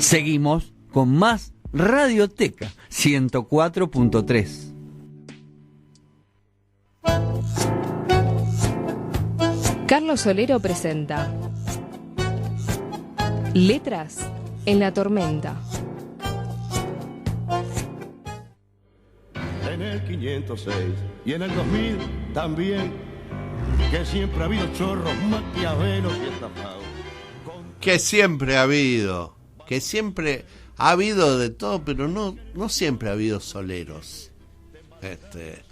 Seguimos con más Radioteca 104.3. Carlos Solero presenta Letras en la tormenta. En el 506 y en el 2000 también, que siempre ha habido chorros, maquiavelos y estafados. Que siempre ha habido de todo, pero no siempre ha habido soleros.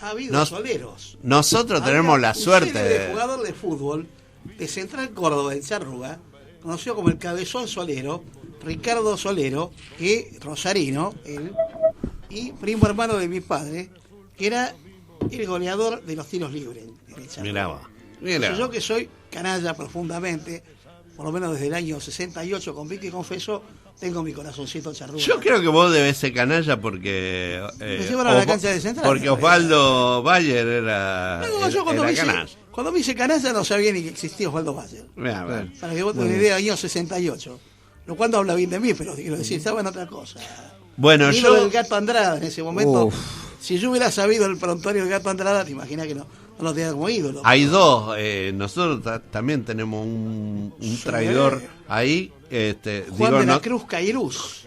Ha habido soleros. Nosotros tenemos la suerte de jugador de fútbol de Central Córdoba, en Charrúa, conocido como el Cabezón Solero, Ricardo Solero, que rosarino, él, y primo hermano de mi padre, que era el goleador de los tiros libres. Mirá. Yo que soy canalla profundamente, por lo menos desde el año 68, convicto y confeso, tengo mi corazoncito charrúa. Yo creo que vos debés ser canalla porque... me llevaron a la cancha de Central. Porque Osvaldo Bayer era canalla. Cuando me hice canalla no sabía ni que existía Osvaldo Bayer. Para que vos tengas una idea, año 68. Lo cual no habla bien de mí, pero quiero decir, estaba en otra cosa. Bueno, yo... del Gato Andrada en ese momento. Si yo hubiera sabido el prontuario del Gato Andrada, te imaginas que no lo tenía como ídolo. Hay dos, nosotros también tenemos un traidor ahí. Juan de la Cruz Cairús.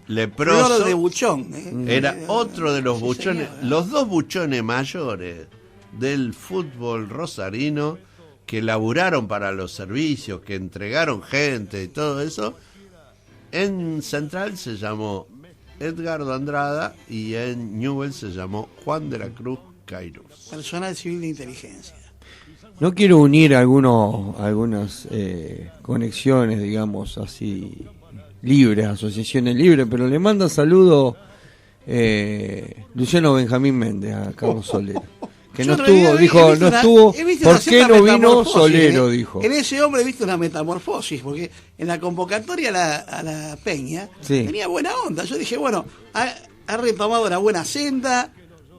Leproso. Flor de Buchón. Era otro de los buchones, los dos buchones mayores del fútbol rosarino que laburaron para los servicios, que entregaron gente y todo eso. En Central se llamó Edgardo Andrada y en Newell se llamó Juan de la Cruz Cairús. Personal civil de inteligencia. No quiero unir algunas conexiones, digamos, así, libres, asociaciones libres, pero le manda saludo Luciano Benjamín Méndez a Carlos Solero. Que no estuvo, dijo, no estuvo, ¿por qué no vino Solero? Dijo. En ese hombre he visto una metamorfosis, porque en la convocatoria a la Peña tenía buena onda. Yo dije, bueno, ha retomado una buena senda,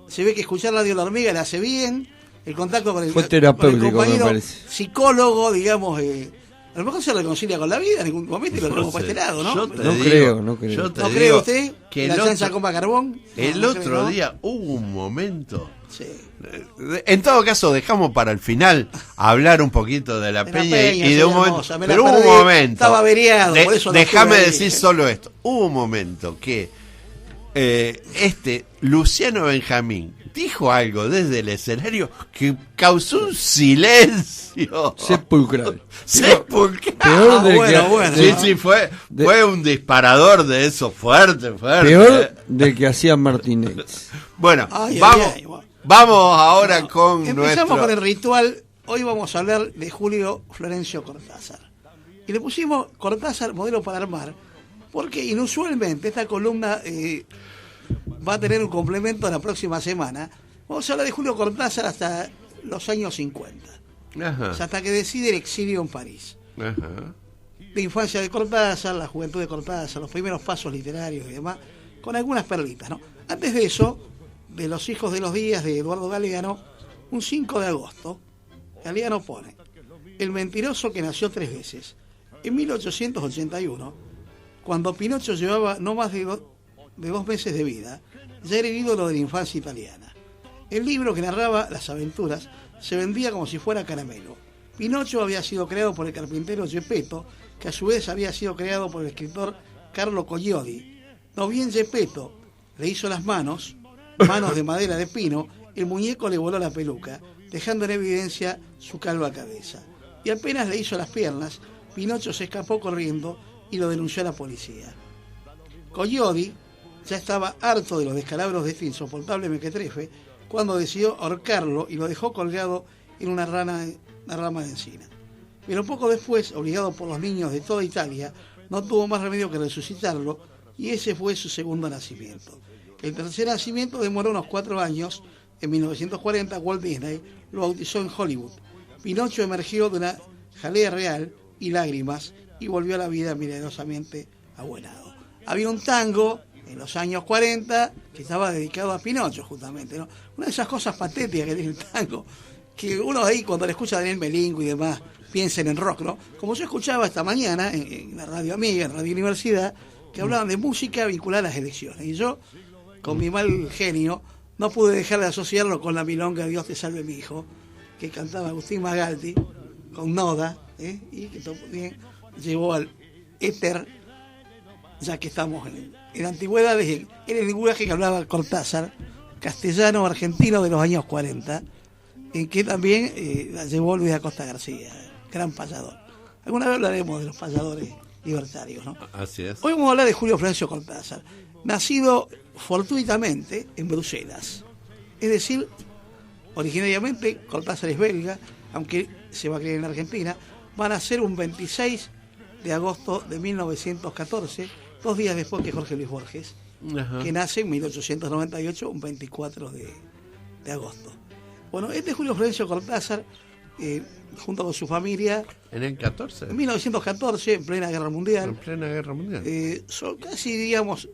se ve que escuchar Radio La Hormiga le hace bien, el contacto con el, fue terapéutico, con el compañero, me parece. Psicólogo, digamos, a lo mejor se reconcilia con la vida en ningún momento y lo tenemos para este lado, ¿no? No creo. ¿No cree usted que la chancha coma carbón? El otro día hubo un momento... Sí. En todo caso, dejamos para el final hablar un poquito de la Peña y de un momento. Pero hubo un momento. Estaba averiado, por eso déjame decir solo esto. Hubo un momento que Luciano Benjamín dijo algo desde el escenario que causó un silencio sepulcral. Peor del sí, fue un disparador de eso fuerte. Peor del que hacía Martínez. Bueno, vamos ahora con Empezamos con el ritual. Hoy vamos a hablar de Julio Florencio Cortázar. Y le pusimos Cortázar, modelo para armar, porque inusualmente esta columna va a tener un complemento la próxima semana. Vamos a hablar de Julio Cortázar hasta los años 50. Ajá. O sea, hasta que decide el exilio en París. Ajá. La infancia de Cortázar, la juventud de Cortázar, los primeros pasos literarios y demás, con algunas perlitas, ¿no? Antes de eso, de Los hijos de los días de Eduardo Galeano, un 5 de agosto, Galeano pone: el mentiroso que nació 3 veces. En 1881, cuando Pinocho llevaba no más de 2 meses de vida, ya era el ídolo de la infancia italiana. El libro que narraba las aventuras se vendía como si fuera caramelo. Pinocho había sido creado por el carpintero Geppetto, que a su vez había sido creado por el escritor Carlo Collodi. No bien Geppetto le hizo las manos de madera de pino, el muñeco le voló la peluca, dejando en evidencia su calva cabeza. Y apenas le hizo las piernas, Pinocho se escapó corriendo y lo denunció a la policía. Collodi ya estaba harto de los descalabros de este insoportable mequetrefe cuando decidió ahorcarlo y lo dejó colgado en una rama de encina. Pero poco después, obligado por los niños de toda Italia, no tuvo más remedio que resucitarlo, y ese fue su segundo nacimiento. El tercer nacimiento demoró unos 4 años. En 1940 Walt Disney lo bautizó en Hollywood. Pinocho emergió de una jalea real y lágrimas y volvió a la vida milagrosamente abuelado. Había un tango en los años 40 que estaba dedicado a Pinocho, justamente, ¿no? Una de esas cosas patéticas que tiene el tango, que uno ahí cuando le escucha a Daniel Melingo y demás piensen en rock, ¿no? Como yo escuchaba esta mañana en la Radio Amiga, en Radio Universidad, que hablaban de música vinculada a las elecciones. Y yo, con mi mal genio, no pude dejar de asociarlo con la milonga Dios te salve mi hijo, que cantaba Agustín Magaldi, con Noda, y que también llevó al éter, ya que estamos en antigüedades, en el lenguaje que hablaba Cortázar, castellano argentino de los años 40, en que también la llevó Luis Acosta García, gran payador. Alguna vez hablaremos de los payadores libertarios, ¿no? Así es. Hoy vamos a hablar de Julio Florencio Cortázar, nacido fortuitamente en Bruselas. Es decir, originariamente Cortázar es belga, aunque se va a criar en Argentina. Van a ser un 26 de agosto de 1914, 2 días después que Jorge Luis Borges, Ajá. que nace en 1898, un 24 de agosto. Bueno, este Julio Florencio Cortázar, junto con su familia, En el 14. en 1914, en plena Guerra Mundial, En plena guerra mundial. son casi, digamos,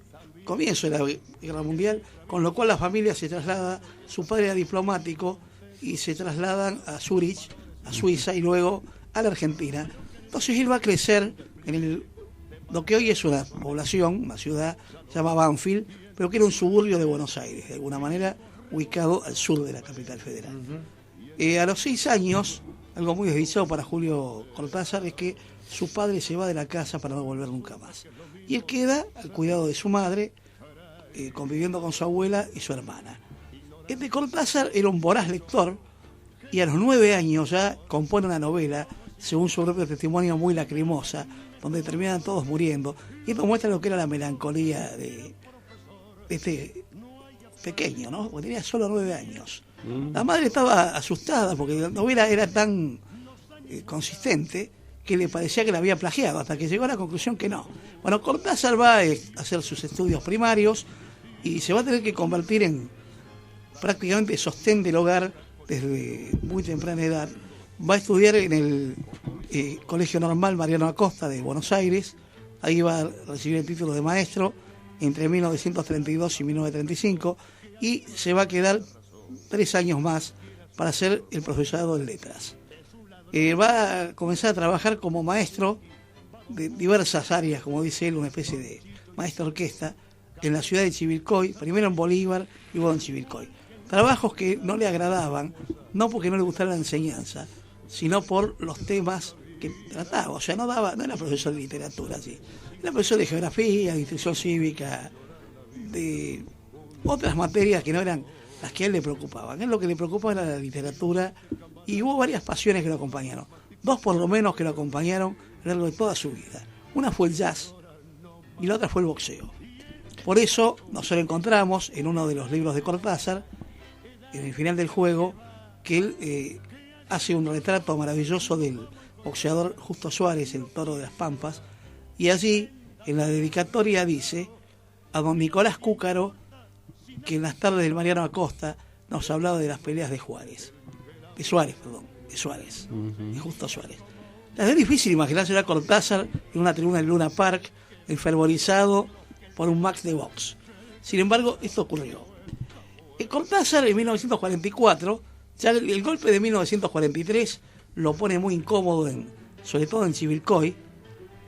comienzo de la Guerra Mundial, con lo cual la familia se traslada, su padre era diplomático, y se trasladan a Zúrich, a Suiza, y luego a la Argentina. Entonces él va a crecer en lo que hoy es una población, una ciudad, se llama Banfield, pero que era un suburbio de Buenos Aires, de alguna manera ubicado al sur de la capital federal. A los 6 años, algo muy desdichado para Julio Cortázar es que su padre se va de la casa para no volver nunca más. Y él queda al cuidado de su madre, conviviendo con su abuela y su hermana. Este Cortázar era un voraz lector y a los 9 años ya compone una novela, según su propio testimonio, muy lacrimosa, donde terminan todos muriendo. Y esto muestra lo que era la melancolía de este pequeño, ¿no? Porque tenía solo 9 años. La madre estaba asustada porque la novela era tan consistente que le parecía que la había plagiado, hasta que llegó a la conclusión que no. Bueno, Cortázar va a hacer sus estudios primarios y se va a tener que convertir en prácticamente sostén del hogar desde muy temprana edad. Va a estudiar en el Colegio Normal Mariano Acosta de Buenos Aires. Ahí va a recibir el título de maestro entre 1932 y 1935 y se va a quedar 3 años más para ser el profesorado de letras. Va a comenzar a trabajar como maestro de diversas áreas, como dice él, una especie de maestro orquesta, en la ciudad de Chivilcoy, primero en Bolívar y luego en Chivilcoy. Trabajos que no le agradaban, no porque no le gustara la enseñanza, sino por los temas que trataba. O sea, no era profesor de literatura, sí. Era profesor de geografía, de instrucción cívica, de otras materias que no eran las que a él le preocupaban. A él lo que le preocupaba era la literatura y hubo varias pasiones que lo acompañaron. 2 por lo menos que lo acompañaron a lo largo de toda su vida. Una fue el jazz y la otra fue el boxeo. Por eso nosotros encontramos en uno de los libros de Cortázar, en el final del juego, que él hace un retrato maravilloso del boxeador Justo Suárez, el Toro de las Pampas, y allí en la dedicatoria dice a don Nicolás Cúcaro, que en las tardes del Mariano Acosta nos hablaba de las peleas de Suárez, de Justo Suárez. Es difícil imaginarse a Cortázar en una tribuna en Luna Park, enfervorizado por un match de box. Sin embargo, esto ocurrió. Cortázar en 1944, ya el golpe de 1943 lo pone muy incómodo, sobre todo en Chivilcoy.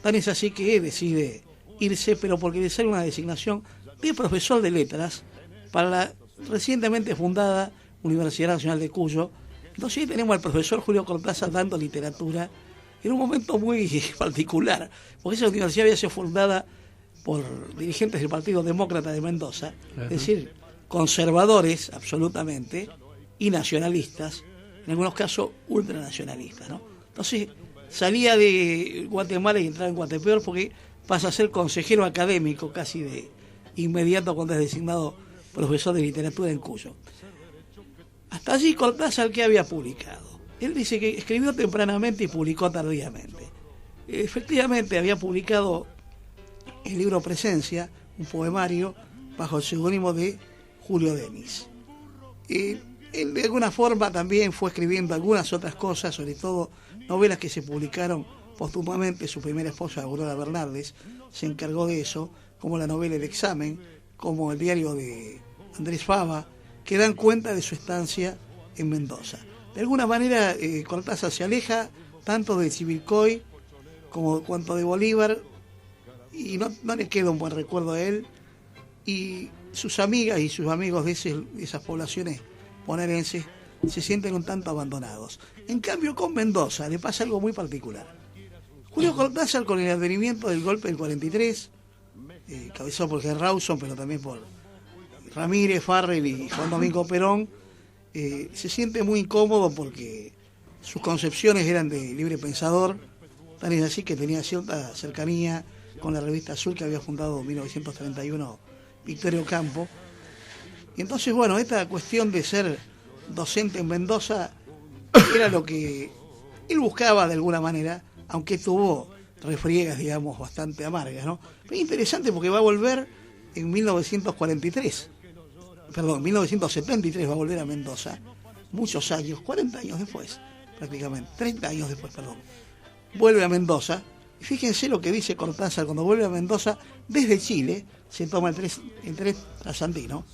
Tan es así que decide irse, pero porque le sale una designación de profesor de letras para la recientemente fundada Universidad Nacional de Cuyo. Entonces ahí tenemos al profesor Julio Cortázar dando literatura en un momento muy particular, porque esa universidad había sido fundada por dirigentes del Partido Demócrata de Mendoza, es decir, conservadores absolutamente y nacionalistas, en algunos casos ultranacionalistas, ¿no? Entonces salía de Guatemala y entraba en Guatepeor porque pasa a ser consejero académico casi de inmediato cuando es designado profesor de literatura en Cuyo. Hasta allí Cortázar, ¿qué había publicado? Él dice que escribió tempranamente y publicó tardíamente. Efectivamente había publicado el libro Presencia, un poemario bajo el seudónimo de Julio Denis. Él de alguna forma también fue escribiendo algunas otras cosas, sobre todo novelas que se publicaron póstumamente. Su primera esposa, Aurora Bernardes, se encargó de eso, como la novela El Examen, como el diario de Andrés Fava, que dan cuenta de su estancia en Mendoza. De alguna manera, Cortázar se aleja tanto de Chivilcoy como cuanto de Bolívar, y no le queda un buen recuerdo a él, y sus amigas y sus amigos de esas poblaciones bonaerenses se sienten un tanto abandonados. En cambio, con Mendoza le pasa algo muy particular. Julio Cortázar, con el advenimiento del golpe del 43, cabezado por General Rawson, pero también por Ramírez, Farrell y Juan Domingo Perón, se siente muy incómodo porque sus concepciones eran de libre pensador, tan es así que tenía cierta cercanía con la revista Azul que había fundado en 1931 Victorio Campo. Y entonces, bueno, esta cuestión de ser docente en Mendoza era lo que él buscaba de alguna manera, aunque tuvo refriegas, digamos, bastante amargas, ¿no? Pero es interesante porque va a volver en 1973, 1973 va a volver a Mendoza, muchos años, 40 años después, prácticamente, 30 años después, vuelve a Mendoza, y fíjense lo que dice Cortázar cuando vuelve a Mendoza, desde Chile, se toma el tren trasandino,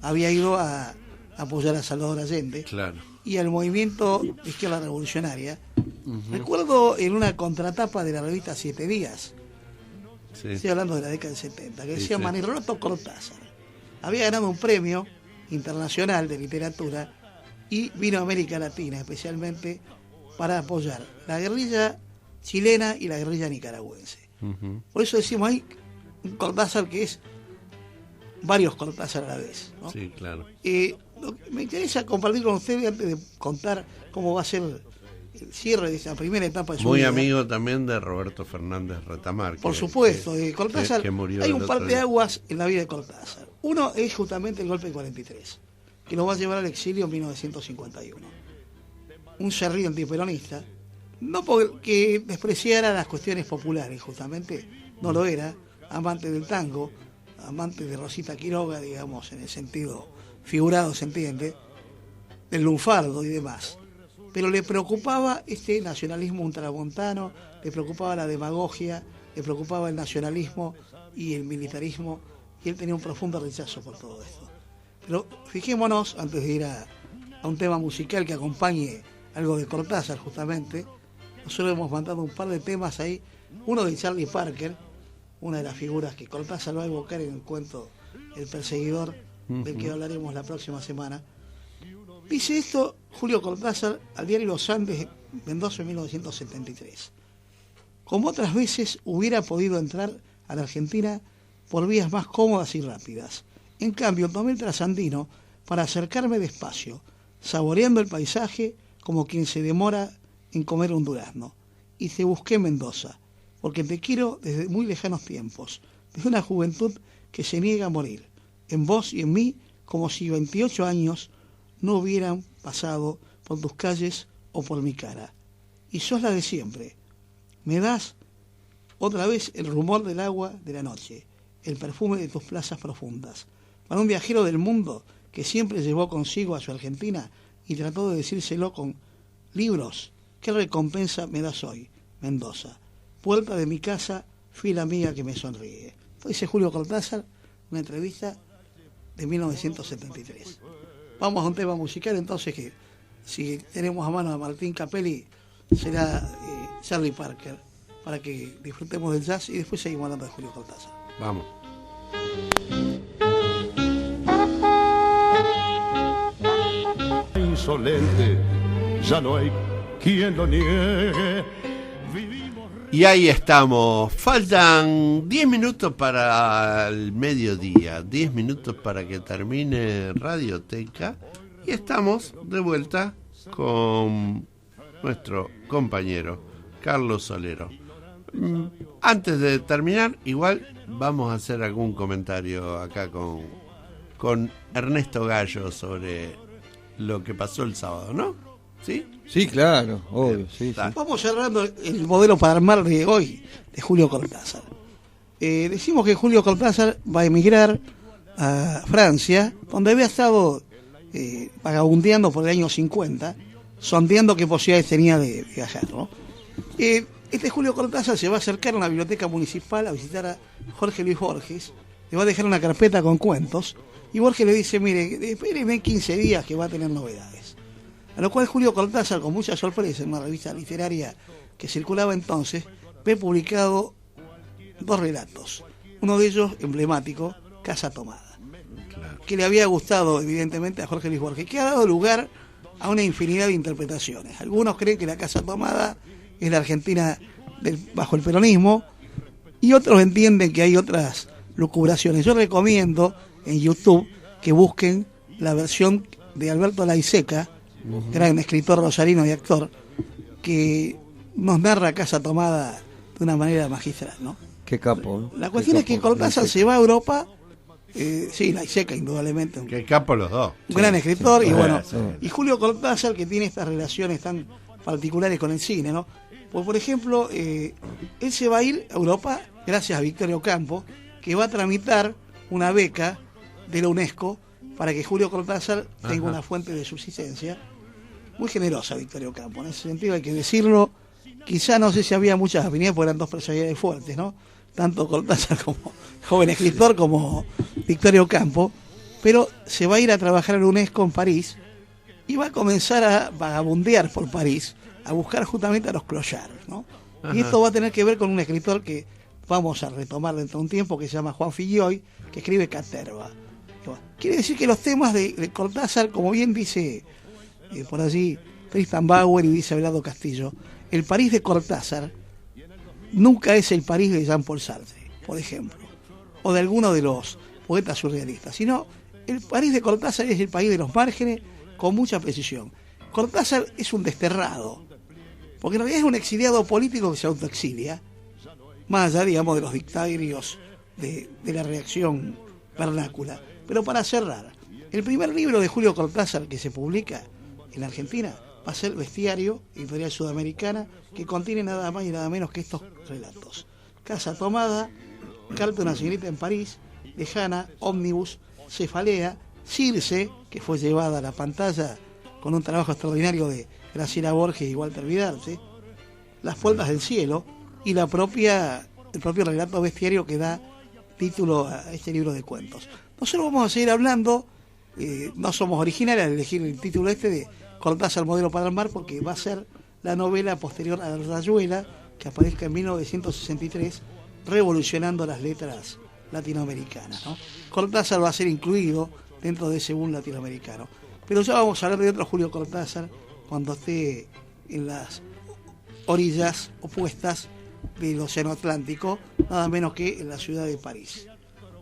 había ido a apoyar a Salvador Allende, claro, y al movimiento de izquierda revolucionaria. Recuerdo en una contratapa de la revista Siete Días, estoy hablando de la década del 70, que decía Manirroto Cortázar. Había ganado un premio internacional de literatura y vino a América Latina especialmente para apoyar la guerrilla chilena y la guerrilla nicaragüense. Por eso decimos, hay un Cortázar que es varios Cortázar a la vez, ¿no? Sí, claro. Me interesa compartir con ustedes antes de contar cómo va a ser el cierre de esa primera etapa de su Muy vida. amigo también de Roberto Fernández Retamar. Por supuesto, Cortázar, que murió hay un el otro par de día. aguas en la vida de Cortázar. Uno es justamente el golpe del 43, que lo va a llevar al exilio en 1951. Un cerrillo antiperonista, no porque despreciara las cuestiones populares, justamente, no lo era, amante del tango, amante de Rosita Quiroga, digamos, en el sentido figurado, se entiende, del lunfardo y demás. Pero le preocupaba este nacionalismo ultramontano, le preocupaba la demagogia, le preocupaba el nacionalismo y el militarismo, y él tenía un profundo rechazo por todo esto. Pero fijémonos, antes de ir a un tema musical que acompañe algo de Cortázar justamente, nosotros hemos mandado un par de temas ahí, uno de Charlie Parker, una de las figuras que Cortázar va a evocar en el cuento El Perseguidor, del que hablaremos la próxima semana. Dice esto Julio Cortázar al diario Los Andes, Mendoza, en 1973. Como otras veces hubiera podido entrar a la Argentina por vías más cómodas y rápidas. En cambio, tomé el trasandino para acercarme despacio, saboreando el paisaje como quien se demora en comer un durazno. Y te busqué Mendoza, porque te quiero desde muy lejanos tiempos, desde una juventud que se niega a morir, en vos y en mí, como si 28 años no hubieran pasado por tus calles o por mi cara. Y sos la de siempre. Me das otra vez el rumor del agua de la noche, el perfume de tus plazas profundas. Para un viajero del mundo que siempre llevó consigo a su Argentina y trató de decírselo con libros, ¿qué recompensa me das hoy, Mendoza? Puerta de mi casa, fila amiga que me sonríe. Esto dice Julio Cortázar, una entrevista de 1973. Vamos a un tema musical entonces que, si tenemos a mano a Martín Capelli, será Charlie Parker, para que disfrutemos del jazz y después seguimos hablando de Julio Cortázar. Vamos. Insolente, ya no hay quien lo niegue. Y ahí estamos. Faltan 10 minutos para el mediodía, 10 minutos para que termine Radioteca. Y estamos de vuelta con nuestro compañero Carlos Solero. Antes de terminar, igual vamos a hacer algún comentario acá con Ernesto Gallo sobre lo que pasó el sábado, ¿no? ¿Sí? Sí, claro, obvio, sí. Vamos cerrando el modelo para armar de hoy de Julio Cortázar. Decimos que Julio Cortázar va a emigrar a Francia, donde había estado vagabundeando por el año 50, sondeando qué posibilidades tenía de viajar, ¿no? Este Julio Cortázar se va a acercar a la biblioteca municipal a visitar a Jorge Luis Borges, le va a dejar una carpeta con cuentos, y Borges le dice, mire, espéreme 15 días que va a tener novedades. A lo cual Julio Cortázar, con mucha sorpresa, en una revista literaria que circulaba entonces, ve publicado 2 relatos. Uno de ellos, emblemático, Casa Tomada, Claro. que le había gustado evidentemente a Jorge Luis Borges, que ha dado lugar a una infinidad de interpretaciones. Algunos creen que la Casa Tomada es la Argentina bajo el peronismo, y otros entienden que hay otras lucubraciones. Yo recomiendo en YouTube que busquen la versión de Alberto Laiseca, gran escritor rosarino y actor, que nos narra Casa Tomada de una manera magistral, ¿no? Qué capo. ¿No? La cuestión es que Cortázar se va a Europa, sí, Laiseca indudablemente, Qué capo los dos. un gran escritor, y bueno, Sí. y Julio Cortázar, que tiene estas relaciones tan particulares con el cine, ¿no? Pues por ejemplo, él se va a ir a Europa gracias a Victorio Ocampo, que va a tramitar una beca de la UNESCO para que Julio Cortázar tenga una fuente de subsistencia. Muy generosa Victorio Ocampo, en ese sentido hay que decirlo. Quizá no sé si había muchas afinidades, porque eran dos personalidades fuertes, ¿no? Tanto Cortázar como joven escritor como Victorio Ocampo, pero se va a ir a trabajar a la UNESCO en París y va a comenzar a vagabundear por París, a buscar justamente a los cloyards, ¿no? Y esto va a tener que ver con un escritor que vamos a retomar dentro de un tiempo, que se llama Juan Filloy, que escribe Caterva. Quiere decir que los temas de Cortázar, como bien dice por allí Tristan Bauer y dice Abelardo Castillo, el París de Cortázar nunca es el París de Jean-Paul Sartre, por ejemplo, o de alguno de los poetas surrealistas, sino el París de Cortázar es el país de los márgenes con mucha precisión. Cortázar es un desterrado, porque en realidad es un exiliado político que se autoexilia, más allá, digamos, de los dicterios de la reacción vernácula. Pero para cerrar, el primer libro de Julio Cortázar que se publica en la Argentina va a ser Bestiario, editorial sudamericana, que contiene nada más y nada menos que estos relatos: Casa Tomada, Carta a una señorita en París, Lejana, Ómnibus, Cefalea, Circe, que fue llevada a la pantalla con un trabajo extraordinario de Graciela Borges y Walter Vidal, ¿sí? Las Puertas del Cielo, y el propio relato Bestiario que da título a este libro de cuentos. Nosotros vamos a seguir hablando, no somos originales al elegir el título de Cortázar Modelo para el Mar, porque va a ser la novela posterior a Rayuela, que aparezca en 1963, revolucionando las letras latinoamericanas, ¿no? Cortázar va a ser incluido dentro de ese boom latinoamericano. Pero ya vamos a hablar de otro Julio Cortázar cuando esté en las orillas opuestas del Océano Atlántico, nada menos que en la ciudad de París.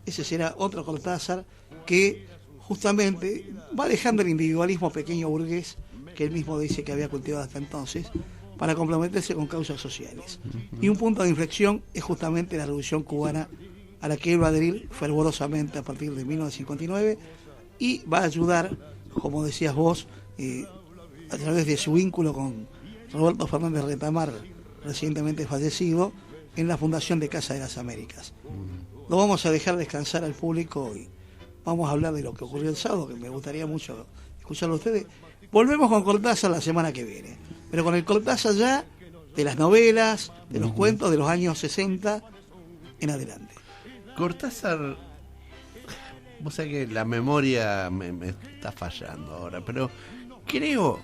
Ese será otro Cortázar que justamente va dejando el individualismo pequeño burgués que él mismo dice que había cultivado hasta entonces, para comprometerse con causas sociales. Y un punto de inflexión es justamente la Revolución Cubana, a la que él va a adherir fervorosamente a partir de 1959, y va a ayudar, como decías vos, a través de su vínculo con Roberto Fernández Retamar, recientemente fallecido, en la fundación de Casa de las Américas. Lo vamos a dejar descansar al público y vamos a hablar de lo que ocurrió el sábado, que me gustaría mucho escucharlo a ustedes. Volvemos con Cortázar la semana que viene, pero con el Cortázar ya de las novelas, de los cuentos de los años 60 en adelante. Cortázar, vos sabés que la memoria me está fallando ahora, pero creo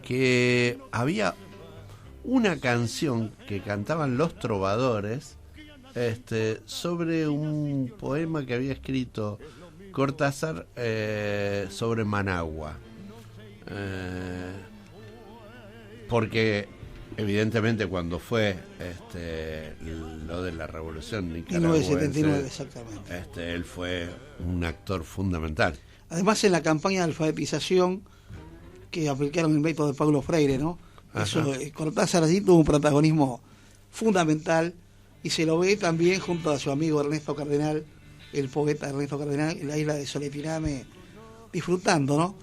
que había una canción que cantaban los trovadores sobre un poema que había escrito Cortázar sobre Managua. Porque evidentemente cuando fue lo de la revolución nicaragüense, 1979, exactamente. Él fue un actor fundamental. Además, en la campaña de alfabetización que aplicaron el método de Paulo Freire, ¿no? Eso, Cortázar allí tuvo un protagonismo fundamental, y se lo ve también junto a su amigo Ernesto Cardenal, el poeta Ernesto Cardenal, en la isla de Soletiname, disfrutando, ¿no?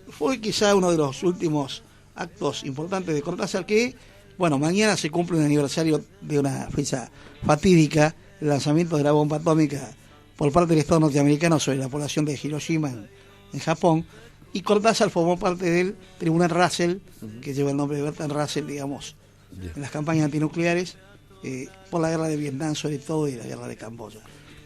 Fue quizá uno de los últimos actos importantes de Cortázar, que, bueno, mañana se cumple un aniversario de una fecha fatídica, el lanzamiento de la bomba atómica por parte del Estado norteamericano sobre la población de Hiroshima en Japón, y Cortázar formó parte del Tribunal Russell, que lleva el nombre de Bertrand Russell, digamos, en las campañas antinucleares, por la guerra de Vietnam sobre todo y la guerra de Camboya.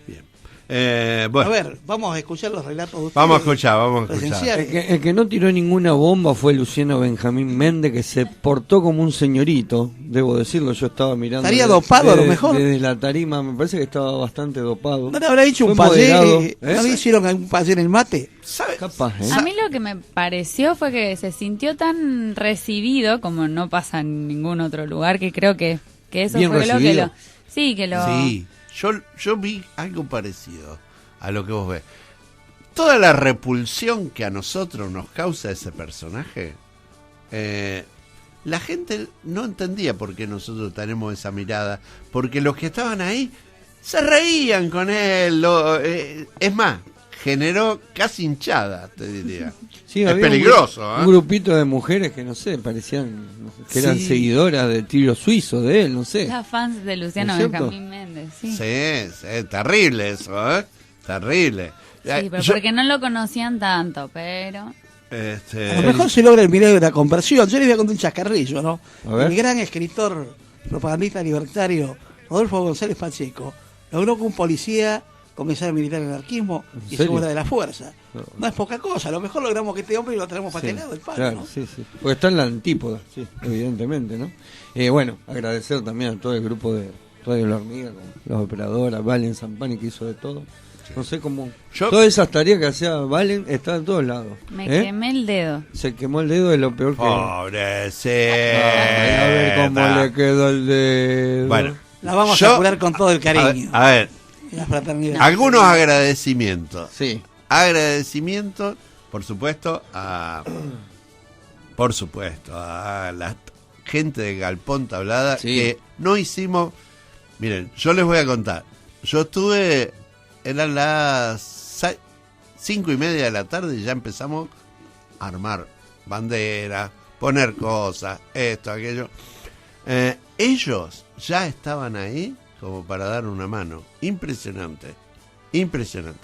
Bien. Bueno, A ver, vamos a escuchar los relatos de ustedes. vamos a escuchar. presenciales. El que no tiró ninguna bomba fue Luciano Benjamín Méndez, que se portó como un señorito, debo decirlo. Yo estaba mirando. ¿Estaría dopado a lo mejor? Desde la tarima, me parece que estaba bastante dopado. ¿No le habrá dicho un Fue payé? moderado, ¿No le hicieron algún payé en el mate? ¿Sabe? Capaz, ¿eh? A mí lo que me pareció fue que se sintió tan recibido como no pasa en ningún otro lugar, que creo que eso Bien fue lo que recibido. lo... Sí, que lo... Sí, yo vi algo parecido a lo que vos ves. Toda la repulsión que a nosotros nos causa ese personaje, la gente no entendía por qué nosotros tenemos esa mirada, porque los que estaban ahí se reían con él. Es más, generó casi hinchada, te diría. Sí, es había peligroso, un grupito de mujeres que no sé, parecían que eran Sí. seguidoras del tiro suizo de él, no sé. Las fans de Luciano ¿No es cierto? Benjamín Méndez, sí. Sí, terrible eso, ¿eh? Terrible. Sí, pero Yo- porque no lo conocían tanto, pero... A lo mejor se logra el milagro de la conversión. Yo les voy a contar un chascarrillo, ¿no? A ver. El gran escritor, propagandista libertario, Rodolfo González Pacheco, logró que un policía comenzara a militar el anarquismo y se serio? fuera de la fuerza. No. No es poca cosa. A lo mejor logramos que este hombre lo traemos para Sí, este lado del palo, claro, ¿no? sí. Porque está en la antípoda, sí, evidentemente, ¿no? Bueno, agradecer también a todo el grupo de Radio La Hormiga, con las operadoras, Valen Zampani, que hizo de todo. No sé cómo... Yo- Todas esas tareas que hacía Valen están en todos lados. Me ¿eh? quemé el dedo. Se quemó el dedo, es lo peor que... Pobrecita. Ay, a ver cómo le quedó el dedo. Bueno, La vamos yo- a curar con todo el cariño. A ver, Y la fraternidad. algunos agradecimientos. Sí. Agradecimientos, por supuesto, a la gente de Galpón Tablada, Sí. que no hicimos. Miren, yo les voy a contar. Yo estuve, eran las 5:30 de la tarde y ya empezamos a armar banderas, poner cosas, esto, aquello. Ellos ya estaban ahí como para dar una mano. Impresionante, impresionante.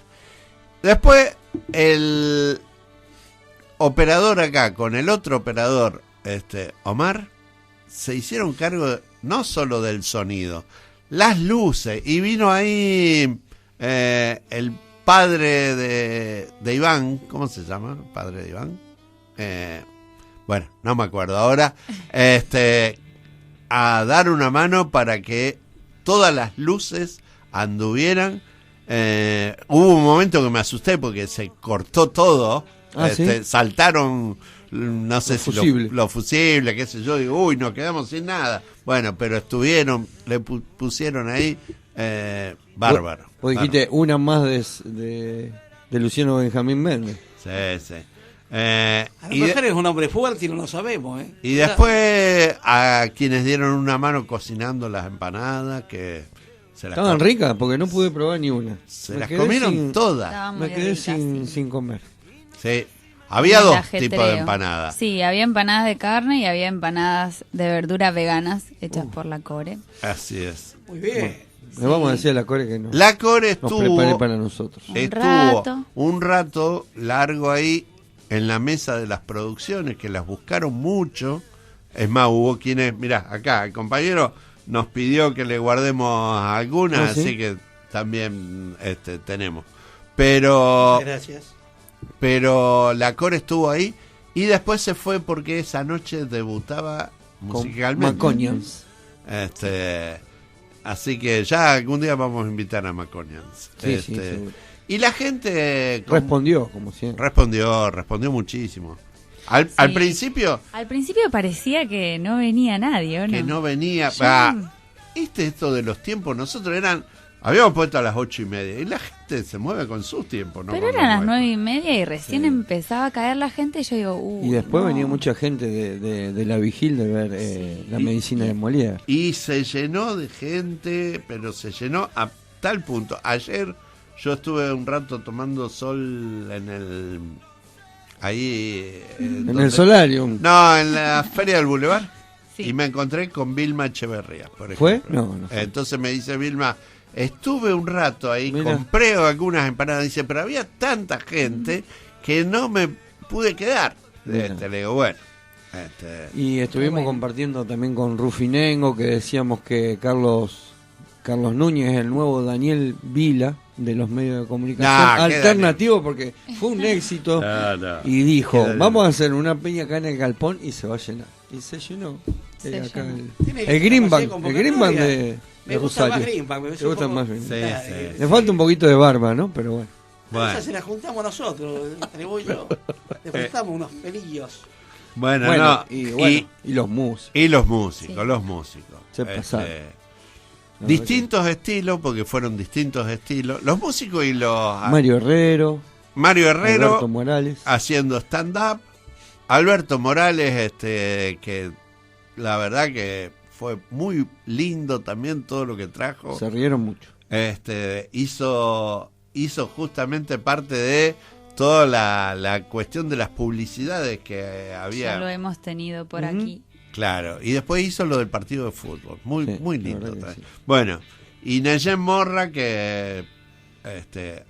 Después, el operador acá con el otro operador, Omar, se hicieron cargo no solo del sonido, las luces, y vino ahí el padre de Iván, ¿cómo se llama? ¿El padre de Iván? Bueno, no me acuerdo ahora, a dar una mano para que todas las luces anduvieran. Hubo un momento que me asusté porque se cortó todo. ¿Sí? Saltaron, no sé Los si fusibles. los fusibles, qué sé yo. Digo, uy, nos quedamos sin nada. Bueno, pero estuvieron, le pusieron ahí, bárbaro. Vos dijiste una más de Luciano Benjamín Méndez. Sí, sí. A lo mejor es un hombre fuerte y no lo sabemos, ¿eh? Y después a quienes dieron una mano cocinando las empanadas, que se las Estaban ricas porque no pude probar ni una. Se Me las quedé comieron sin- todas. Estaba muy Me quedé rica, sin, sí. sin comer. Sí. Había El dos ajetreo. tipos de empanadas. Sí, había empanadas de carne y había empanadas de verdura veganas hechas por la Core. Así es. Muy bien. Le vamos a decir a la Core que no, La Core nos prepare estuvo, para nosotros. estuvo un rato largo ahí en la mesa de las producciones, que las buscaron mucho. Es más, hubo quienes, mirá, acá el compañero nos pidió que le guardemos algunas, ¿Ah, sí? así que también tenemos. Pero Muchas gracias. pero la Core estuvo ahí y después se fue porque esa noche debutaba Con musicalmente. Maconians. Así que ya algún día vamos a invitar a Maconians. Sí, sí, seguro. Y la gente Respondió, como siempre. respondió muchísimo. Al Sí. principio Al principio parecía que no venía nadie, ¿o no? que no venía. Ya. Esto de los tiempos, nosotros habíamos puesto a las 8:30 y la gente se mueve con sus tiempos, ¿no? Pero con eran los las nuestros. 9:30 y recién Sí. empezaba a caer la gente y yo digo, Y después no. venía mucha gente de la Vigil de ver la medicina de Molière. Y se llenó de gente, pero se llenó a tal punto. Ayer yo estuve un rato tomando sol ahí En donde- el solarium. No, en la Feria del Boulevard. Sí. Y me encontré con Vilma Echeverría, por ejemplo. ¿Fue? No, no fue. Entonces me dice Vilma, estuve un rato ahí, Mira. compré algunas empanadas. Dice, pero había tanta gente que no me pude quedar. Mira. Le digo, bueno. Y estuvimos Qué bueno. compartiendo también con Rufinengo, que decíamos que Carlos Carlos Núñez, el nuevo Daniel Vila de los medios de comunicación Nah, ¿qué alternativo, porque fue un éxito. No. Y dijo, Qué vamos a hacer una peña acá en el galpón y se va a llenar. Y se llenó. Se Acá llenó. Tiene el Greenbank, capacidad el Greenbank convocatoria. de Me gusta más Rosario. Greenbank, me Me gusta más Greenbank. Greenbank. Sí. Le falta un poquito de barba, ¿no? Pero bueno. Esa Bueno, se la juntamos nosotros, entre vos y yo. Le juntamos unos pelillos. bueno, Bueno, no. y los mus. Y los músicos, Sí. los músicos. Se pasaron. La Distintos estilos, porque fueron distintos estilos. Los músicos y los... Mario Herrero, Mario Herrero Alberto Morales. haciendo stand-up. Alberto Morales, que la verdad que fue muy lindo también todo lo que trajo. Se rieron mucho. Hizo justamente parte de toda la cuestión de las publicidades que había. Ya lo hemos tenido por aquí. Claro, y después hizo lo del partido de fútbol, muy Sí, muy la lindo verdad que también. sí. Bueno, y Neyen Morra, que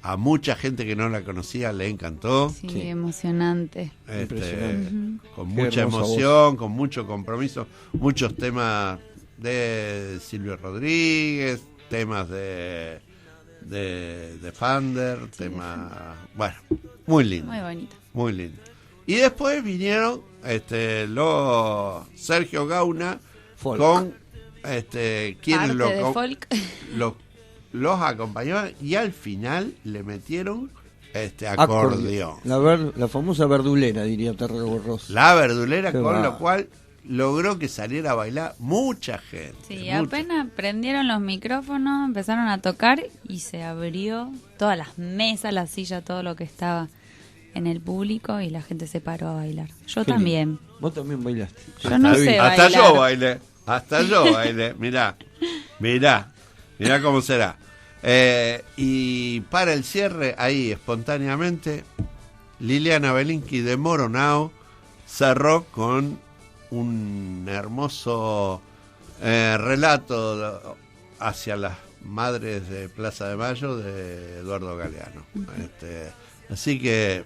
a mucha gente que no la conocía le encantó. Sí, Sí. emocionante. Impresionante. Con Qué mucha hermosa emoción, con mucho compromiso, muchos temas de Silvio Rodríguez, temas de Fander, temas, bueno, muy lindo. Muy bonito. Muy lindo. Y después vinieron los Sergio Gauna Folk. con quienes Parte de folk. los acompañaban y al final le metieron acordeón. La famosa verdulera, diría Terrego Ross. La verdulera, Qué con va. lo cual logró que saliera a bailar mucha gente. Sí, mucha. apenas prendieron los micrófonos, empezaron a tocar y se abrió todas las mesas, las sillas, todo lo que estaba en el público y la gente se paró a bailar. Yo Qué también. lindo. Vos también bailaste. Yo no sé Hasta bailar. yo bailé, mirá cómo será. Y para el cierre, ahí espontáneamente, Liliana Belinski de Moronao cerró con un hermoso relato hacia las madres de Plaza de Mayo de Eduardo Galeano. Así que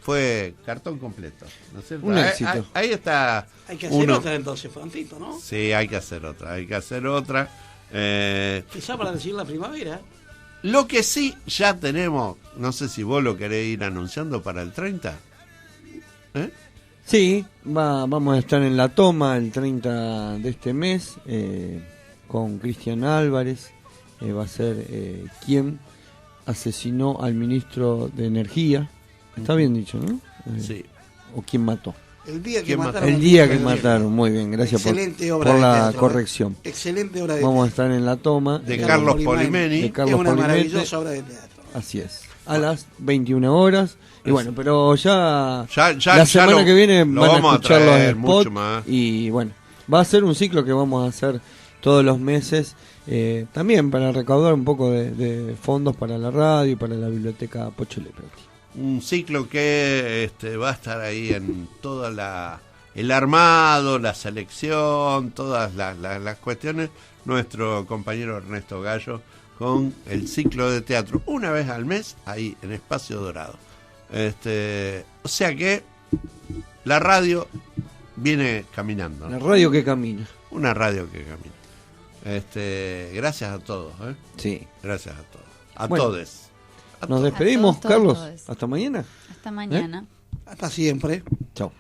fue cartón completo, ¿no es cierto? Un éxito. Ahí está. Hay que hacer uno. otra entonces, prontito, ¿no? Sí, hay que hacer otra. Quizá para decir la primavera. Lo que sí ya tenemos, no sé si vos lo querés ir anunciando para el 30. Sí, vamos a estar en La Toma el 30 de este mes con Cristian Álvarez. Va a ser quien asesinó al ministro de Energía. Está bien dicho, ¿no? Sí. O quien mató. El día que ¿Quién mataron. El día que mataron, muy bien, gracias Excelente obra por de la teatro, corrección. Excelente obra de Vamos a teatro. estar en La Toma. De Carlos Carlos Polimeni. Polimeni. De Es Carlos una Polimeni. maravillosa obra de teatro. Así es. A las 21 horas. Y bueno, pero ya Ya la semana que viene lo van a vamos escuchar los traer spots. mucho más. Y bueno, va a ser un ciclo que vamos a hacer todos los meses. También para recaudar un poco de fondos para la radio y para la biblioteca Pocho Leprati. Un ciclo que va a estar ahí en toda el armado, la selección, todas las cuestiones. Nuestro compañero Ernesto Gallo con el ciclo de teatro una vez al mes ahí en Espacio Dorado. O sea que la radio viene caminando, La ¿no? radio que camina. Una radio que camina. Gracias a todos, Sí. gracias a todos, a Bueno. todos. Nos despedimos, todos, Carlos. todos. Hasta mañana. Hasta mañana. Hasta siempre. Chao.